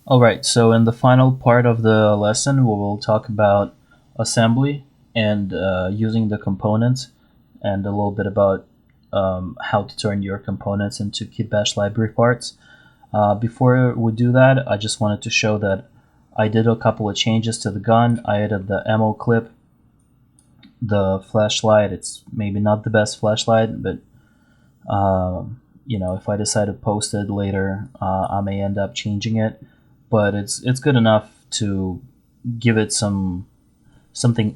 Alright, so in the final part of the lesson, we will talk about assembly and using the components, and a little bit about how to turn your components into Kit Bash library parts. Before we do that, I just wanted to show that I did a couple of changes to the gun. I added the ammo clip, the flashlight. It's maybe not the best flashlight, but you know, if I decide to post it later, I may end up changing it. But it's good enough to give it something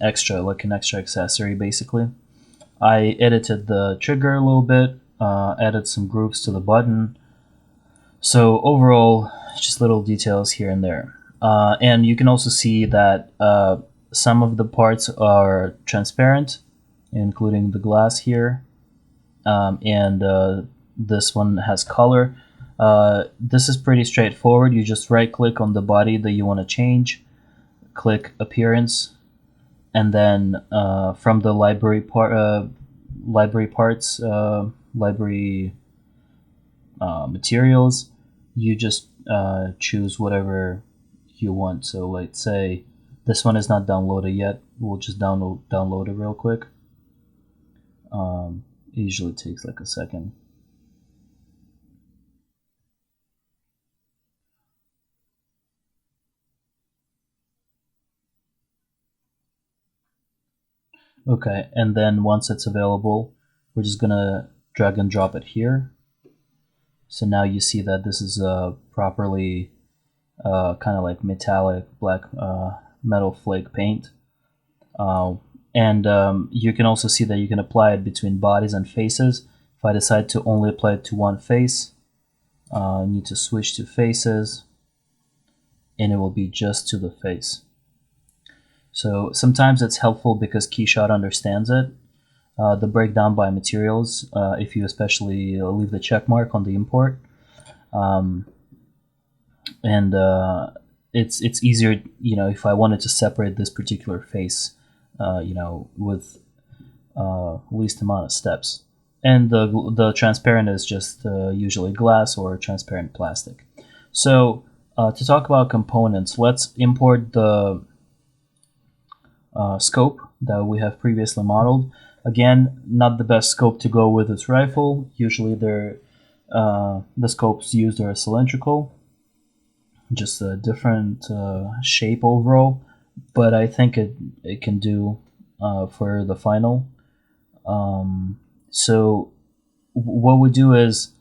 extra, like an extra accessory, basically. I edited the trigger a little bit, added some grooves to the button. So overall, just little details here and there. And you can also see that some of the parts are transparent, including the glass here, and this one has color. This is pretty straightforward. You just right click on the body that you want to change, click appearance, and then from the library materials, you just choose whatever you want. So let's say this one is not downloaded yet. We'll just download it real quick. It usually takes like a second. Okay, and then once it's available, we're just gonna drag and drop it here. So now you see that this is properly kind of like metallic black metal flake paint. And you can also see that you can apply it between bodies and faces. If I decide to only apply it to one face, I need to switch to faces, and it will be just to the face. So sometimes it's helpful because Keyshot understands it. The breakdown by materials, if you especially leave the check mark on the import. It's easier, you know, if I wanted to separate this particular face, you know, with least amount of steps. And the transparent is just usually glass or transparent plastic. So to talk about components, let's import the scope that we have previously modeled. Again, not the best scope to go with this rifle. Usually the scopes used are cylindrical, just a different shape overall, but I think it can do for the final. So what we do is,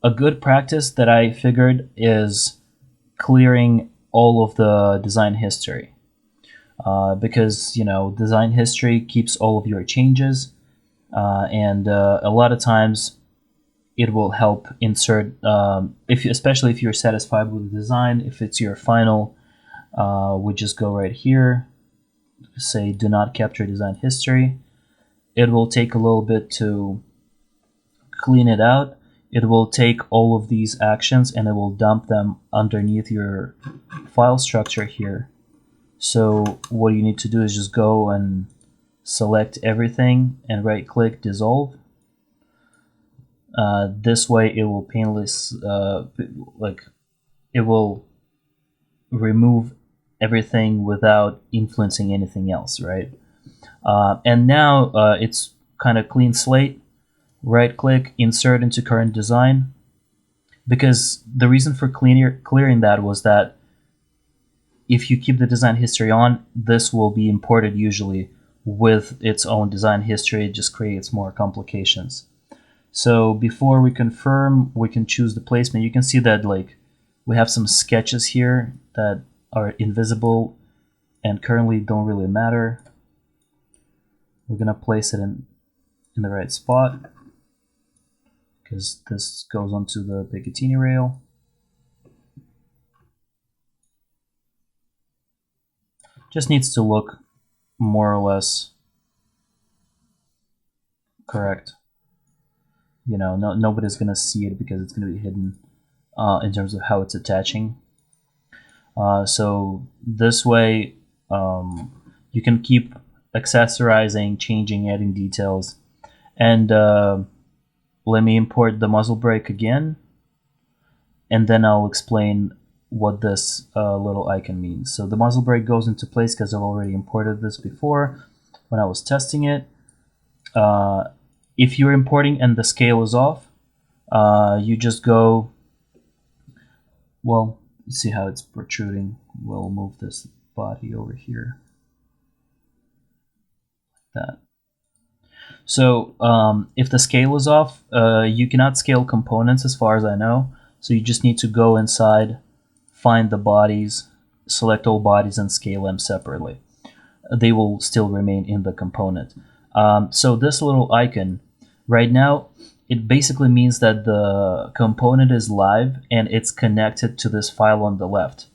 a good practice that I figured is clearing all of the design history. Because, you know, design history keeps all of your changes, and a lot of times it will help insert, especially if you're satisfied with the design. If it's your final, we just go right here, say do not capture design history. It will take a little bit to clean it out. It will take all of these actions and it will dump them underneath your file structure here. So what you need to do is just go and select everything and right click dissolve. This way it will painless, it will remove everything without influencing anything else, right? And now it's kind of clean slate. Right click, insert into current design. Because the reason for clearing that was that if you keep the design history on, this will be imported usually with its own design history. It just creates more complications. So before we confirm, we can choose the placement. You can see that like we have some sketches here that are invisible and currently don't really matter. We're gonna place it in the right spot because this goes onto the Picatinny rail. Just needs to look more or less correct. You know, nobody's gonna see it because it's gonna be hidden in terms of how it's attaching. So this way you can keep accessorizing, changing, adding details. And let me import the muzzle brake again, and then I'll explain what this little icon means. So the muzzle brake goes into place because I've already imported this before when I was testing it. If you're importing and the scale is off, you just go, well, you see how it's protruding. We'll move this body over here, like that. So if the scale is off, you cannot scale components as far as I know. So you just need to go inside, find the bodies, select all bodies and scale them separately. They will still remain in the component. So this little icon right now, it basically means that the component is live and it's connected to this file on the left.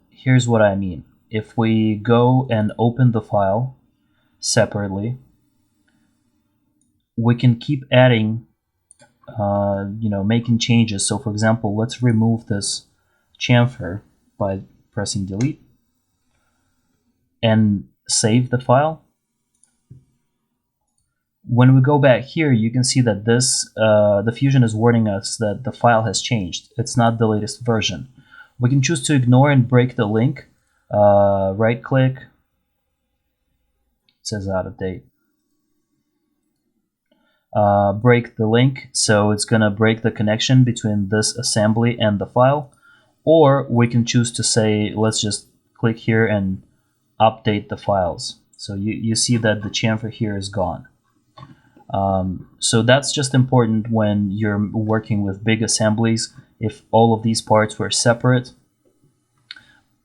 Here's what I mean. If we go and open the file separately, we can keep adding, making changes. So for example, let's remove this chamfer by pressing delete and save the file. When we go back here, you can see that this the Fusion is warning us that the file has changed. It's not the latest version. We can choose to ignore and break the link. Right click. It says out of date. Break the link, so it's gonna break the connection between this assembly and the file. Or we can choose to say, let's just click here and update the files. So you see that the chamfer here is gone. So that's just important when you're working with big assemblies. If all of these parts were separate,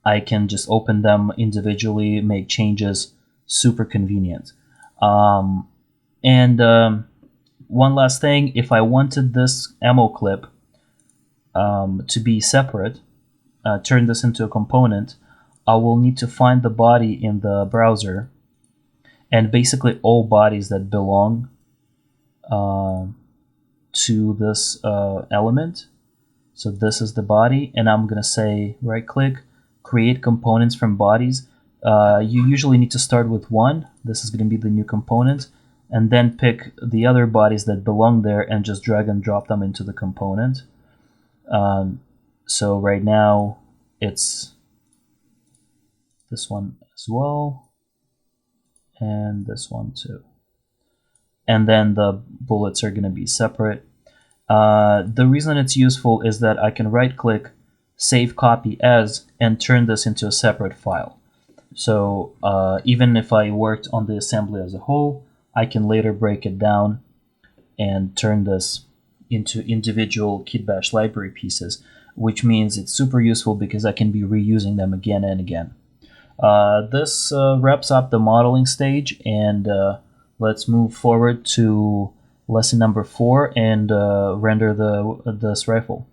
I can just open them individually, make changes, super convenient. One last thing, if I wanted this ammo clip to be separate, turn this into a component, I will need to find the body in the browser, and basically all bodies that belong to this element. So this is the body, and I'm gonna say right click, create components from bodies. You usually need to start with one. This is gonna be the new component, and then pick the other bodies that belong there and just drag and drop them into the component. So right now it's this one as well, and this one too. And then the bullets are going to be separate. The reason it's useful is that I can right click, save copy as, and turn this into a separate file. So even if I worked on the assembly as a whole, I can later break it down and turn this into individual kitbash library pieces, which means it's super useful because I can be reusing them again and again. This wraps up the modeling stage, and let's move forward to lesson number 4 and render this rifle.